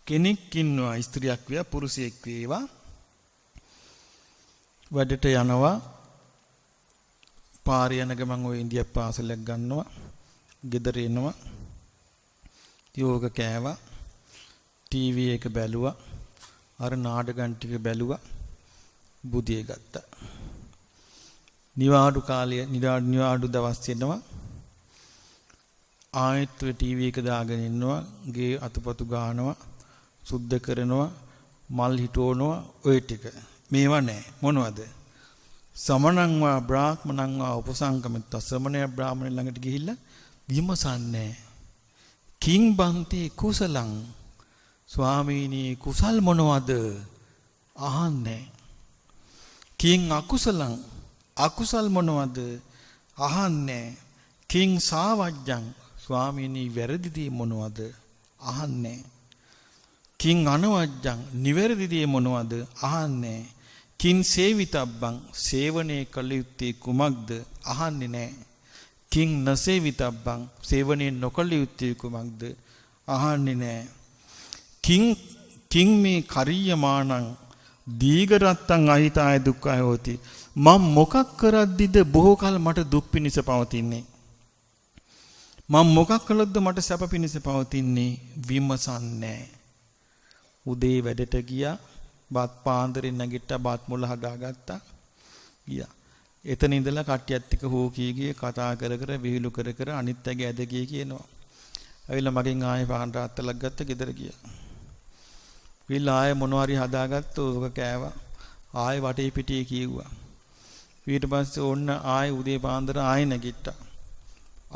කෙනෙක් ඉන්නවා ස්ත්‍රියක් වේවා පුරුෂයෙක් වේවා වැඩට යනවා පාරේ යන ගමන් ওই ඉන්දියා පාසලක් ගන්නවා ගෙදර එනවා යෝග කෑවා ටීවී එක බැලුවා අර නාටකම් ටික බැලුවා බුදියේ ගත්තා නිවාඩු කාලය නිවාඩු දවස් එනවා ආයෙත් ටීවී එක දාගෙන ඉන්නවා ගේ අතපතු ගානවා සුද්ධ කරනවා මල් හිටවනවා ඔය ටික මේවා නෑ මොනවද සමණං වා බ්‍රාහ්මණං වා උපසංගමිත සමණය බ්‍රාහ්මණය ළඟට ගිහිල්ලා විමසන්නේ කිං බන්තේ කුසලං ස්වාමීනි කුසල් මොනවද අහන්නේ කිං අකුසලං අකුසල් මොනවද අහන්නේ කිං සාවජ්ජං ස්වාමීනි වැරදි දේ මොනවද අහන්නේ කිං අනවජ්ජං නිවැරදි දේ මොනවද අහන්නේ කිං සේවිතබ්බං සේවනයේ කළ යුත්තේ කුමක්ද අහන්නේ නැහැ කිං නසේවිතබ්බං සේවනයේ නොකළ යුත්තේ කුමක්ද අහන්නේ නැහැ කිං මේ කරියමානං දීඝරත්තං අහිතාය දුක්ඛය හෝති මම මොකක් කරද්දිද බොහෝ කල මට දුක් පිණිස පවතින්නේ මම මොකක් කළොත්ද මට සැප පිණිස පවතින්නේ විමසන්නේ උදේ වැඩට ගියා බත් පාන්දරෙන් නැගිට්ටා බත් මුල හදාගත්තා ගියා එතන ඉඳලා කට්ටියත් එක්ක හෝ කීගේ කතා කර කර විහිළු කර කර අනිත් ඇගේ ඇද කියනවා ඇවිල්ලා මගෙන් ආයෙ පාන් රාත්තලක් ගත්ත ගෙදර ගියා විලා ආයෙ මොනවාරි හදාගත්ත ඕක කෑවා ආයෙ වටේ පිටියේ කිව්වා ඊට පස්සේ ඕන්න ආයෙ උදේ පාන්දර ආයෙ නැගිට්ටා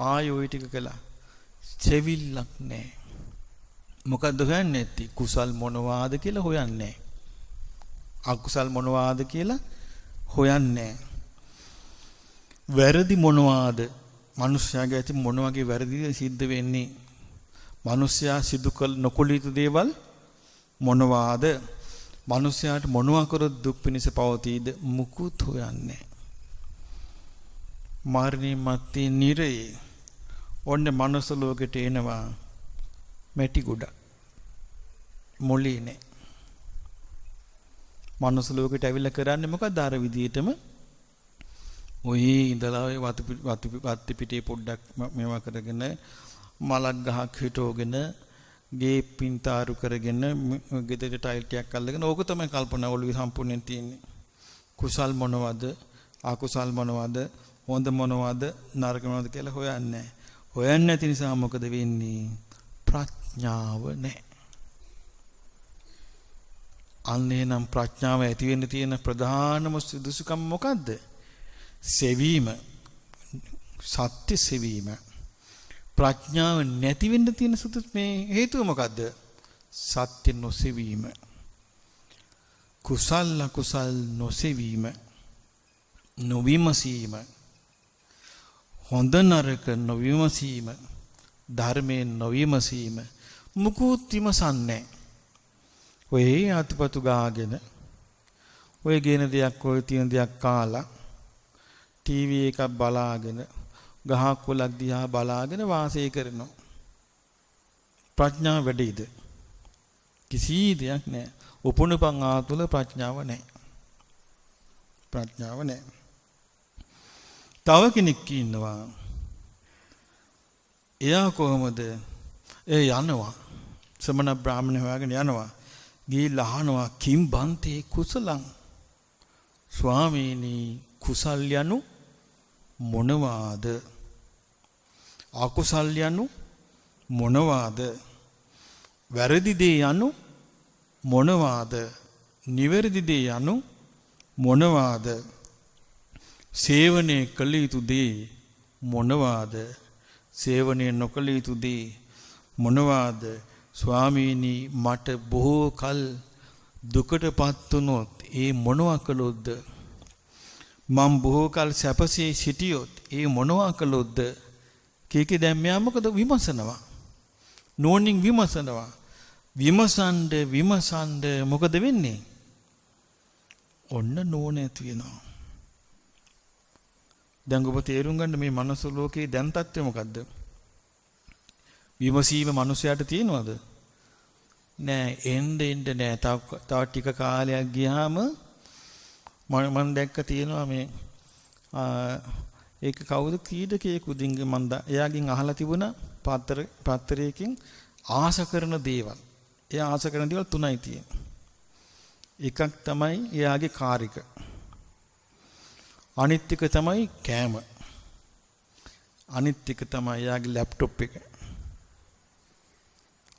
ආයෙ ওই ටික කළා සෙවිල්ලක් නැහැ මොකද්ද හොයන්නේ නැති කුසල් මොනවාද කියලා හොයන්නේ අකුසල් මොනවාද කියලා හොයන්නේ වැරදි මොනවාද මිනිස්යාගේ ඇති මොන වගේ වැරදිද සිද්ධ වෙන්නේ මිනිස්යා සිදු කළ නොකළ යුතු දේවල් මොනවාද මිනිස්යාට මොනවා කරොත් දුක් පිණිස පවතීද මුකුත් හොයන්නේ මාර්ණී මත්තේ නිරේ ඔන්න මනුස්ස ලෝකෙට එනවා මැටි ගොඩ මොළේ නෑ මනුස්ස ලෝකෙට ඇවිල්ලා කරන්නේ මොකක්ද අර විදියටම ඔය ඉඳලා ඔය වතු පිටේ පොඩ්ඩක් මේවා කරගෙන මලක් ගහක් හිටෝගෙන ගේ පින්තාරු කරගෙන ගෙදර ටයිල් ටිකක් අල්ලගෙන ඕක තමයි කල්පනා ඔළුවේ සම්පූර්ණයෙන් තියෙන්නේ කුසල් මොනවද අකුසල් මොනවද හොඳ මොනවද නරක මොනවද කියලා හොයන්නේ නැති නිසා මොකද වෙන්නේ ප්‍රඥාව නැහැ අන්නේ නම් ප්‍රඥාව ඇති වෙන්න තියෙන ප්‍රධානම සුදුසුකම මොකද්ද සෙවීම සත්‍ය සෙවීම ප්‍රඥාව නැති වෙන්න තියෙන සුදුසු මේ හේතුව මොකද්ද සත්‍ය නොසෙවීම කුසල අකුසල් නොසෙවීම නොවිමසීම හොඳ නරක නොවිමසීම ධර්මයෙන් නොවිමසීම මුකුත් විමසන්නේ ඔය අතුපතු ගාගෙන ඔය ගේන දෙයක් ඔය තියෙන දෙයක් කාලා ටීවී එකක් බලාගෙන ගහක් කොලක් දිහා බලාගෙන වාසය කරනවා ප්‍රඥාව වැඩිද කිසි දෙයක් නැහැ උපනුපං ආතුල ප්‍රඥාව නැහැ තව කෙනෙක් ඉන්නවා එයා කොහොමද යනවා සමන බ්‍රාහ්මණ හොයාගෙන යනවා ගිහිල්ලා අහනවා කිම් බන්තේ කුසලං ස්වාමීනි කුසල් යනු මොනවාද අකුසල් යනු මොනවාද වැරදි දේ යනු මොනවාද නිවැරදි දේ යනු මොනවාද සේවනයේ කළ යුතු දේ මොනවාද සේවනයේ නොකළ යුතු දේ මොනවාද ස්වාමීනි මට බොහෝ කල දුකටපත් වුනොත් ඒ මොනවා කළොත්ද මම බොහෝ කල සැපසේ සිටියොත් ඒ මොනවා කළොත්ද කීකේ දැන් මෙයා මොකද විමසනවා නෝනින් විමසනවා විමසන්ඩ මොකද වෙන්නේ ඔන්න නෝන ඇති වෙනවා දැන් ඔබ තේරුම් ගන්න මේ මනුස්ස ලෝකේ දැන් තත්ත්වය මොකද්ද විමසීම මිනිසයාට තියෙනවද නෑ එන්න නෑ. තව ටික කාලයක් ගියාම මම දැක්ක තියෙනවා මේ ඒක කවුද කීඩකයෙකුදින්ගේ එයාගෙන් අහලා තිබුණා පත්තරයකින් ආස කරන දේවල්. එයා ආස කරන දේවල් 3යි තියෙන්නේ. එකක් තමයි එයාගේ කාර් එක. අනිත් එක තමයි කෑම. අනිත් එක තමයි එයාගේ ලැප්ටොප් එක.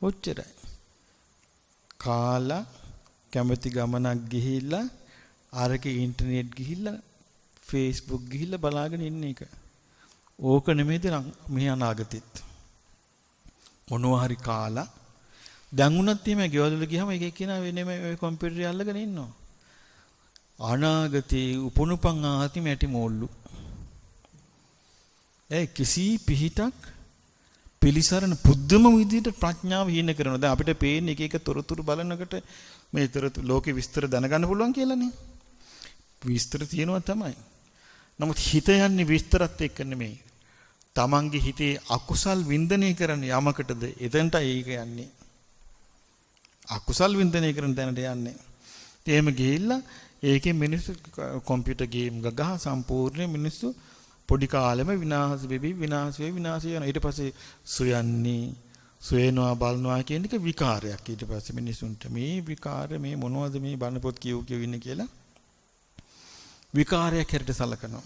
ඔච්චරයි. කාලා කැමති ගමනක් ගිහිල්ලා අරකේ ඉන්ටර්නෙට් ගිහිල්ලා Facebook ගිහිල්ලා බලාගෙන ඉන්න එක. ඕක නෙමෙයිද මේ අනාගතෙත්. මොනවා හරි කාලා දැන් උනත් එහෙම ගෙවල් ගියාම එක එක්කෙනා වෙනම ඔය කම්පියුටරය අල්ලගෙන ඉන්නවා. අනාගතේ උපනුපන් ආති මැටි මෝල්ලු. කිසි පිහිටක් පිලිසරණ පුදුම විදිහට ප්‍රඥාව හීන කරනවා. දැන් අපිට පේන්නේ එක එක තොරතුරු බලනකොට මේ ලෝකේ විස්තර දැනගන්න පුළුවන් කියලානේ. විස්තර තියෙනවා තමයි. නමුත් හිත යන්නේ විස්තරත් එක්ක නෙමෙයි. තමන්ගේ හිතේ අකුසල් වින්දනය කරන යමකටද එතනටයි ඒක යන්නේ. අකුසල් වින්දනය කරන තැනට යන්නේ. එහෙම ගිහිල්ලා ඒකේ මිනිස්සු කම්පියුටර් ගේම් ගහ සම්පූර්ණ මිනිස්සු පොඩි කාලෙම විනාශ වෙවි විනාශ වෙනවා. ඊට පස්සේ සොයනවා බලනවා කියන එක විකාරයක්. ඊට පස්සේ මිනිසුන්ට මේ විකාරය මේ මොනවද මේ බණ පොත් කියව ඉන්නේ කියලා විකාරයක් හැරට සලකනවා.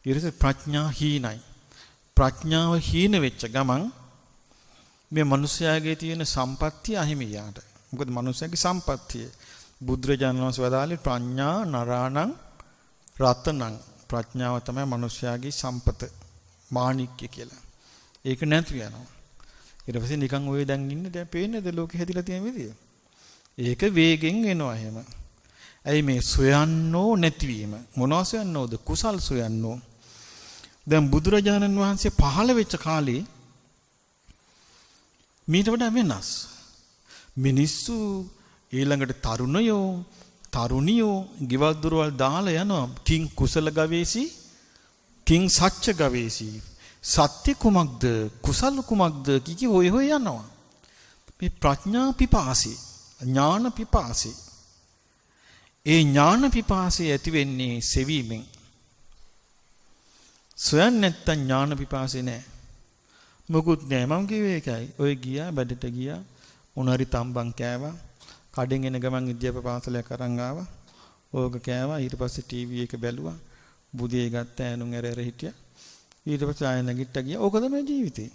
ඊට ප්‍රඥා හීනයි. ප්‍රඥාව හීන වෙච්ච ගමන් මේ මිනිස්යාගේ තියෙන සම්පත්තිය අහිමි යාට. මොකද මිනිස්යාගේ සම්පත්තිය බුදුරජාණන් වහන්සේ වදාළේ ප්‍රඥා නරාණං රතනං. ප්‍රඥාව තමයි මිනිස්යාගේ සම්පත මාණික්ය කියලා. ඒක නැති වෙනවා. ඊට පස්සේ නිකන් ඔය දැන් ඉන්නේ දැන් පේන්නේද ලෝකෙ හැදිලා තියෙන විදිය. ඒක වේගෙන් එනවා එහෙම. ඇයි මේ සොයන්නෝ නැතිවීම. මොනවා සොයන්නෝද? කුසල් සොයන්නෝ. දැන් බුදුරජාණන් වහන්සේ පහළ වෙච්ච කාලේ මීට වඩා වෙනස්. මිනිස්සු ඊළඟට තරුණියෝ ගෙවල් දොරවල් දාලා යනවා. කිං කුසල ගවේසි කිං සච්ච ගවේසි. සත්‍ය කුමක්ද කුසල කුමක්ද කිකි හොය යනවා. මේ ප්‍රඥා පිපාසි ඥාන පිපාසි. ඒ ඥාන පිපාසය ඇති වෙන්නේ සෙවීමෙන්. සොයන්නේ නැත්තම් ඥාන පිපාසය නෑ. මොකුත් නෑ. මම කිව්වේ ඒකයි. ඔය ගියා බඩට ගියා මොනරි තම්බන් කෑවා. කඩෙන් එන ගමන් විද්‍යාප පාසලයක් අරන් ආවා. ඕක කෑවා. ඊට පස්සේ ටීවී එක බැලුවා. බුදියේ ගත්ත ඈනුන් ඇර හිටියා. ඊට පස්සේ ආයෙ නැගිට්ටා ගියා. ඕක තමයි ජීවිතේ.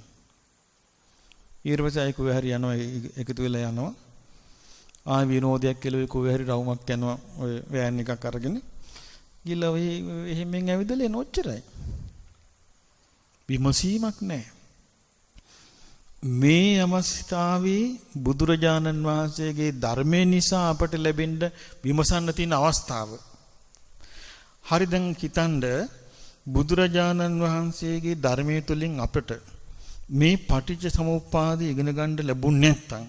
ඊට පස්සේ ආයෙ කොහේ හරි යනවා එකතු වෙලා යනවා. ආයෙ විනෝදයක් කියලා කොහේ හරි රවුමක් යනවා ඔය වෑන් එකක් අරගෙන. ගිහලා ඔය එහෙමෙන් ඇවිදලා එන ඔච්චරයි. විමසීමක් නැහැ. මේ අවස්ථාවේ බුදුරජාණන් වහන්සේගේ ධර්මය නිසා අපට ලැබෙන්න විමසන්න තියෙන අවස්ථාව. හරි දැන් හිතන්න බුදුරජාණන් වහන්සේගේ ධර්මයේ තුලින් අපට මේ පටිච්ච සමුප්පාදය ඉගෙන ගන්න ලැබුණ නැත්නම්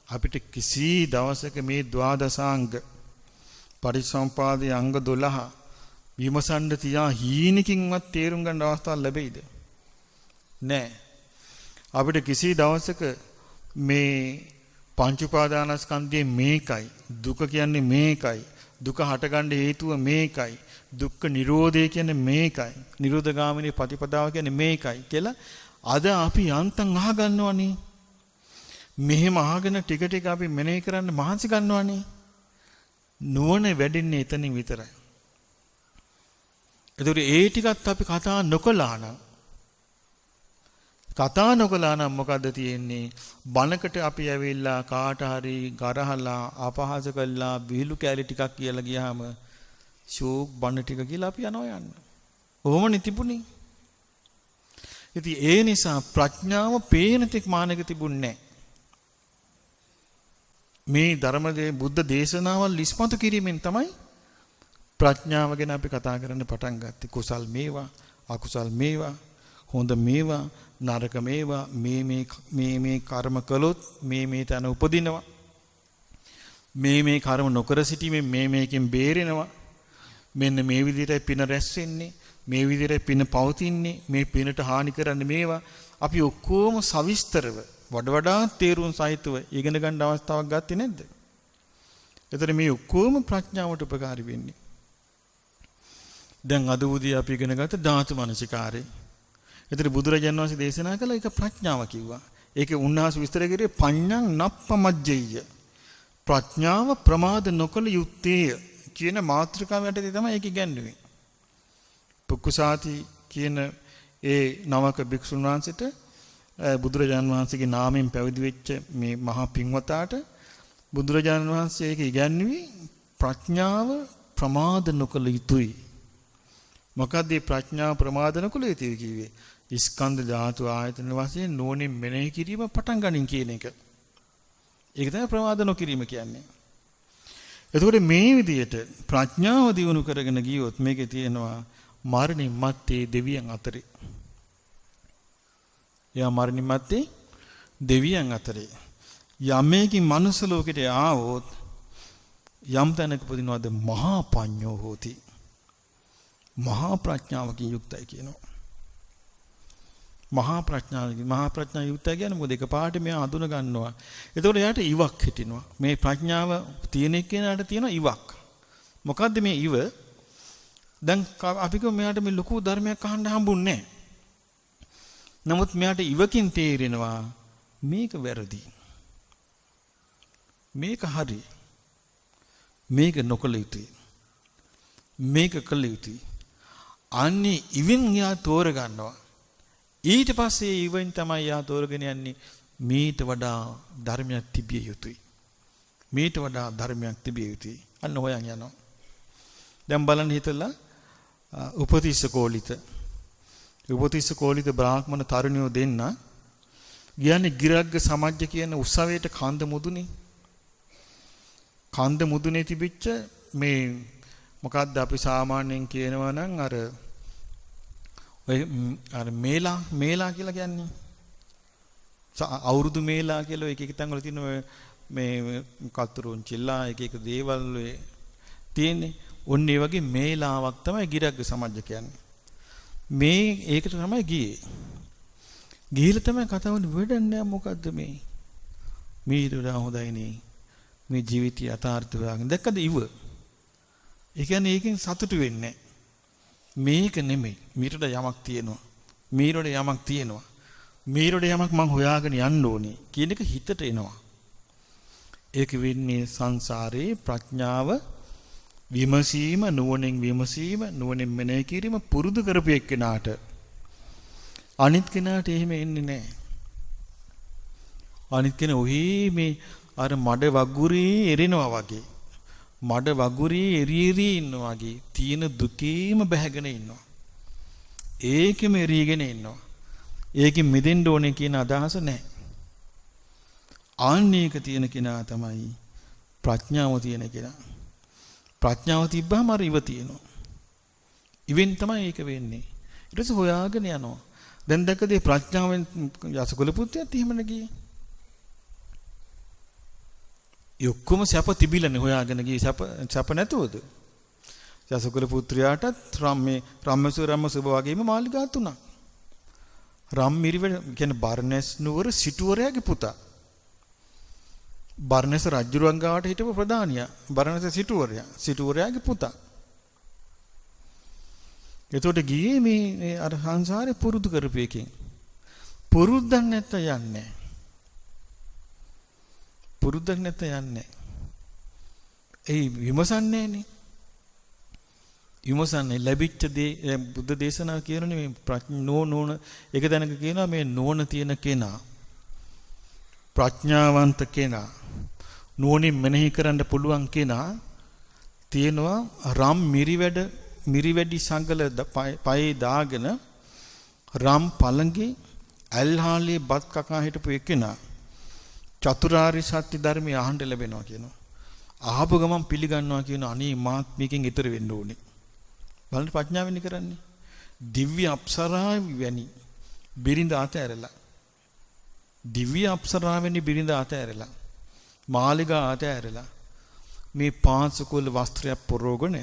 අපිට කිසි දවසක මේ ද්වාදසාංග පරිසම්පාදයේ අංග 12 විමසන්න තියා හීනකින්වත් තේරුම් ගන්න අවස්ථාවක් ලැබෙයිද? නෑ. අපිට කිසි දවසක මේ පංච උපාදානස්කන්ධයේ මේකයි දුක කියන්නේ මේකයි දුක හටගන්න හේතුව මේකයි දුක්ඛ නිරෝධය කියන්නේ මේකයි නිරෝධගාමිනී ප්‍රතිපදාව කියන්නේ මේකයි කියලා අද අපි යන්තම් අහගන්නවනේ. මෙහෙම අහගෙන ටික ටික අපි මෙනෙහි කරන්න මහන්සි ගන්නවනේ. නුවණ වැඩින්නේ එතනින් විතරයි. ඒතකොට ඒ ටිකත් අපි කතා නොකළා නම් මොකද්ද තියෙන්නේ? බණකට අපි ඇවිල්ලා කාට හරි ගරහලා අපහාස කළා විහිළු කැලි ටිකක් කියලා ගියාම ෂෝක් බණ ටික කියලා අපි යනවා යන්න. කොහොමනේ තිබුණේ? ඉතින් ඒ නිසා ප්‍රඥාව පේන තෙක් මානක තිබුණේ නැහැ. මේ ධර්මයේ බුද්ධ දේශනාවල් ඉස්මතු කිරීමෙන් තමයි ප්‍රඥාව ගැන අපි කතා කරන්න පටන් ගත්තේ. කුසල් මේවා, අකුසල් මේවා, හොඳ මේවා, නරක මේවා, මේ කර්ම කළොත් මේ තැන උපදිනවා. මේ කර්ම නොකර සිටීමෙන් මේකෙන් බේරෙනවා. මෙන්න මේ විදිහට පින රැස් වෙන්නේ, මේ විදිහට පින පවතින්නේ, මේ පිනට හානි කරන්නේ මේවා අපි ඔක්කොම සවිස්තරව වඩා තේරුම් සහිතව ඉගෙන ගන්න අවස්ථාවක් ගත්තේ නැද්ද? ඒතර මේ ඔක්කොම ප්‍රඥාවට උපකාරී වෙන්නේ. දැන් අද උදේ අපි ඉගෙන ගත්ත ධාතු මනසිකාරේ. ඒතර බුදුරජාණන් වහන්සේ දේශනා කළ එක ප්‍රඥාව කිව්වා. ඒකේ උන්වහන්සේ විස්තර කරේ පඤ්ඤං නප්පමජ්ජය. ප්‍රඥාව ප්‍රමාද නොකළ යුත්තේය කියන මාතෘකාව යටතේ තමයි ඒක ඉගැන්වුවේ. පුක්කුසාති කියන ඒ නවක භික්ෂුන් වහන්සේට බුදුරජාණන් වහන්සේගේ නාමයෙන් පැවිදි වෙච්ච මේ මහා පින්වතාට බුදුරජාණන් වහන්සේ ඒක ඉගැන්වුවේ ප්‍රඥාව ප්‍රමාද නොකළ යුතුයි. මොකද මේ ප්‍රඥාව ප්‍රමාද නොකළ යුතුයි කිව්වේ ස්කන්ධ ධාතු ආයතන වශයෙන් නෝනින් මෙනෙහි කිරීම පටන් ගනින් කියන එක. ඒක තමයි ප්‍රමාද නොකිරීම කියන්නේ. එතකොට මේ විදිහට ප්‍රඥාව දියුණු කරගෙන ගියොත් මේකේ තියෙනවා මරණින් මත්තේ දෙවියන් අතරේ. යා මරණින් මත්තේ දෙවියන් අතරේ. යමේකින් මනුස්ස ලෝකෙට ආවොත් යම් තැනක උපදිනවද මහා පඤ්ඤෝ හෝති. මහා ප්‍රඥාවකින් යුක්තයි කියනවා. මහා ප්‍රඥා යුක්තය කියන්නේ මොකද? එකපාරට මෙයා අඳුන ගන්නවා. එතකොට එයාට ඉවක් හිටිනවා. මේ ප්‍රඥාව තියෙන කෙනාට තියෙන ඉවක්. මොකද්ද මේ ඉව? දැන් අපි කිව්ව මෙයාට මේ ලොකු ධර්මයක් අහන්න හම්බුන්නේ නැහැ. නමුත් මෙයාට ඉවකින් තේරෙනවා මේක වැරදි. මේක හරි. මේක නොකළ යුතුයි. මේක කළ යුතුයි. අන්නේ ඉවෙන් යා තෝර ගන්නවා. ඊට පස්සේ ඉවෙන් තමයි යා තෝරගෙන යන්නේ මීට වඩා ධර්මයක් තිබිය යුතුයි. මීට වඩා ධර්මයක් තිබිය යුතුයි. අන්න හොයන් යනවා. දැන් බලන්න හිතලා උපතිස්ස කෝලිත බ්‍රාහ්මණ තරුණියෝ දෙන්න කියන්නේ ගිරග්ග සමජ්ජ කියන උත්සවයට කන්ද මුදුනේ. කන්ද මුදුනේ තිබිච්ච මේ මොකද්ද අපි සාමාන්‍යයෙන් කියනවා නම් අර මේලා කියලා කියන්නේ අවුරුදු මේලා කියලා එක එක තැන් වල තියෙන මේ කතුරුන් චිල්ලා එක එක දේවල් තියෙන්නේ. ඔන්න ඒ වගේ මේලාවක් තමයි ගිරග්ග සමජ්ජ කියන්නේ. මේ ඒකට තමයි ගියේ. ගිහිල්ලා තමයි කතා වුනේ වෙඩන්නේ මොකද්ද මේ? මීට වඩා හොඳයි නේ. මේ ජීවිතය යථාර්ථය වගේ. දැක්කද ඉව? ඒ කියන්නේ ඒකෙන් සතුටු වෙන්නේ මේක නෙමෙයි. මීරට යමක් තියෙනවා. මීරට යමක් තියෙනවා. මීරට යමක් මං හොයාගෙන යන්න ඕනේ කියන එක හිතට එනවා. ඒක වෙන්නේ සංසාරේ ප්‍රඥාව විමසීම, නුවණින් විමසීම, නුවණින් මෙනෙහි කිරීම පුරුදු කරපු එක්කෙනාට. අනිත් කෙනාට එහෙම එන්නේ නැහැ. අනිත් කෙනා ඔහි මේ අර මඩ වගුරේ එරිනවා වගේ. මඩ වගුරේ එරිරි ඉන්නවා වගේ තියෙන දුකේම බැහැගෙන ඉන්නවා. ඒකෙම එරිගෙන ඉන්නවා. ඒකෙන් මිදෙන්න ඕනේ කියන අදහස නැහැ. ආන්නේක තියෙන කෙනා තමයි ප්‍රඥාව තියෙන කෙනා. ප්‍රඥාව තිබ්බම අර ඉව තියෙනවා. ඉවෙන් තමයි ඒක වෙන්නේ. ඊට පස්සේ හොයාගෙන යනවා. දැන් දැක්කදී ප්‍රඥාවෙන් යසකුල පුත්‍රයාත් එහෙමනේ ගියේ. යොක්කම සැප තිබිලනේ හොයාගෙන ගියේ සැප නැතුවද? යසකුල පුත්‍රයාටත් රම්මසුරම්ම සුබ වගේම මාලිගා තුනක්. රම්මිරිව කියන්නේ බර්ණස් නුවර සිටුවරයාගේ පුතා. බර්ණස් රජුරුවන් ගාවට හිටපු ප්‍රධානියා. බර්ණස් සිටුවරයාගේ පුතා. එතකොට ගියේ මේ අර සංසාරේ පුරුදු කරපු එකෙන්. පුරුද්දක් නැත්නම් යන්නේ. පුරුද්දක් නැත්නම් යන්නේ. ඒ විමසන්නේ නේ. විමසන්නේ ලැබිච්ච දේ බුද්ධ දේශනාව කියනනේ මේ නෝන එක දැනක කියනවා මේ නෝන තියෙන කෙනා ප්‍රඥාවන්ත කෙනා නෝනින් මෙනෙහි කරන්න පුළුවන් කෙනා තියෙනවා රම් මිරිවැඩි සංගල පයේ දාගෙන රම් පළඟේ ඇල්හාලේ බත් කකා හිටපු එකනා චතුරාර්ය සත්‍ය ධර්මය අහන්න ලැබෙනවා කියනවා. අහපු ගමන් පිළිගන්නවා කියන අනේ මාත් මේකෙන් ඈතර වෙන්න ඕනේ. බලන්න ප්‍රඥාවෙන් කරන්නේ. දිව්‍ය අප්සරා වැනි බිරිඳ අතෑරලා. දිව්‍ය අප්සරා වැනි බිරිඳ අතෑරලා. මාලිගා අතෑරලා. මේ පාංශකුල වස්ත්‍රයක් පොරවගෙන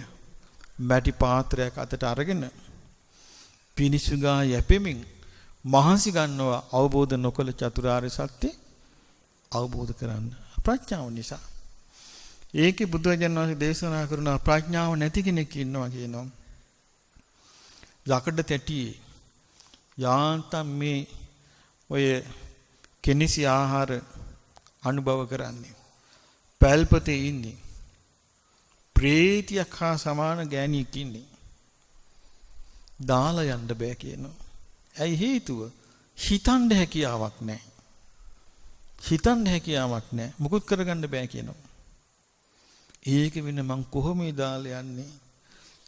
මැටි පාත්‍රයක් අතට අරගෙන පිනිසුගා යැපෙමින් මහන්සි ගන්නවා අවබෝධ නොකළ චතුරාර්ය සත්‍ය අවබෝධ කරන්න ප්‍රඥාව නිසා. ඒකේ බුදුරජාණන් වහන්සේ දේශනා කරන ප්‍රඥාව නැති කෙනෙක් ඉන්නවා කියනවා. යකඩ තැටියේ යාන්තම් මේ ඔය කෙනිසි ආහාර අනුභව කරන්නේ. පැල්පතේ ඉන්නේ. ප්‍රේතියක් හා සමාන ගෑණියෙක් ඉන්නේ. දාලා යන්න බෑ කියනවා. ඇයි හේතුව? හිතන්න හැකියාවක් නැහැ. හිතන්න හැකියාවක් නැහැ. මුකුත් කරගන්න බෑ කියනවා. ඒක වෙන මං කොහොමද දාලා යන්නේ?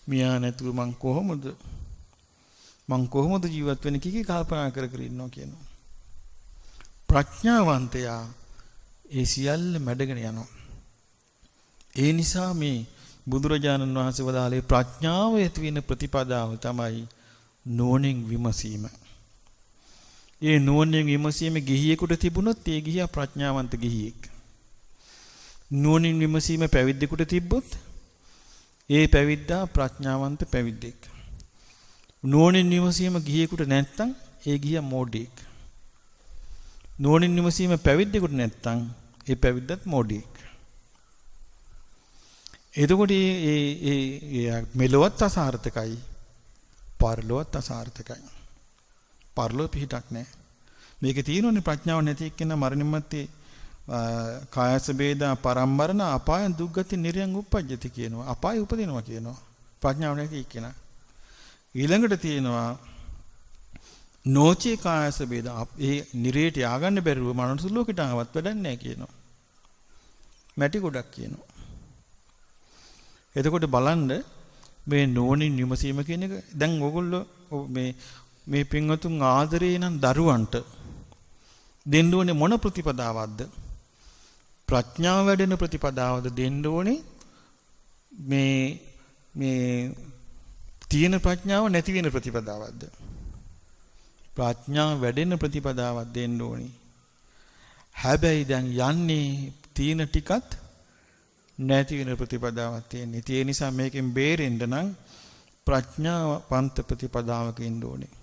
මියා නැතුව මං කොහොමද ජීවත් වෙන්නේ කීකී කල්පනා කර කර ඉන්නවා කියනවා. ප්‍රඥාවන්තයා ඒ සියල්ල මැඩගෙන යනවා. ඒ නිසා මේ බුදුරජාණන් වහන්සේ වදාළේ ප්‍රඥාව ඇති වෙන ප්‍රතිපදාව තමයි නුවණින් විමසීම. ඒ නුවණින් විමසීම ගිහියෙකුට තිබුණොත් ඒ ගිහියා ප්‍රඥාවන්ත ගිහියෙක්. නුවණින් විමසීම පැවිද්දෙකුට තිබ්බොත් ඒ පැවිද්දා ප්‍රඥාවන්ත පැවිද්දෙක්. නුවණින් විමසීම ගිහියෙකුට නැත්තම් ඒ ගිහියා මෝඩයෙක්. නුවණින් විමසීම පැවිද්දෙකුට නැත්තම් ඒ පැවිද්දත් මෝඩයෙක්. එතකොට ඒ මෙලොවත් අසාර්ථකයි පරලොවත් අසාර්ථකයි. පරලොව පිහිටක් නැහැ. මේකේ තියෙනෝනේ ප්‍රඥාව නැති එක්කෙනා මරණින් මත්තේ කායස වේදා පරම්මරණ අපායන් දුක්ගති නිර්යං උප්පජ්ජති කියනවා. අපාය උපදිනවා කියනවා. ප්‍රඥාව නැති එක්කෙනා. ඊළඟට තියෙනවා නෝචේ කායස වේදා ඒ නිරේට ය아가න්න බැරුව මනුස්ස ලෝකෙට ආවත් වැඩක් නැහැ කියනවා. මැටි ගොඩක් කියනවා. එතකොට බලන්න මේ නෝනින් විමසීම කියන එක දැන් ඕගොල්ලෝ මේ පින්වතුන් ආදරේ නම් දරුවන්ට දෙන්න ඕනේ මොන ප්‍රතිපදාවක්ද? ප්‍රඥාව වැඩෙන ප්‍රතිපදාවද දෙන්න ඕනේ? මේ තියෙන ප්‍රඥාව නැති වෙන ප්‍රතිපදාවක්ද? ප්‍රඥාව වැඩෙන ප්‍රතිපදාවක් දෙන්න ඕනේ. හැබැයි දැන් යන්නේ තියෙන ටිකත් නැති වෙන ප්‍රතිපදාවක් තියෙන්නේ. ඒ නිසා මේකෙන් බේරෙන්න නම් ප්‍රඥාවන්ත ප්‍රතිපදාවක ඉන්න ඕනේ.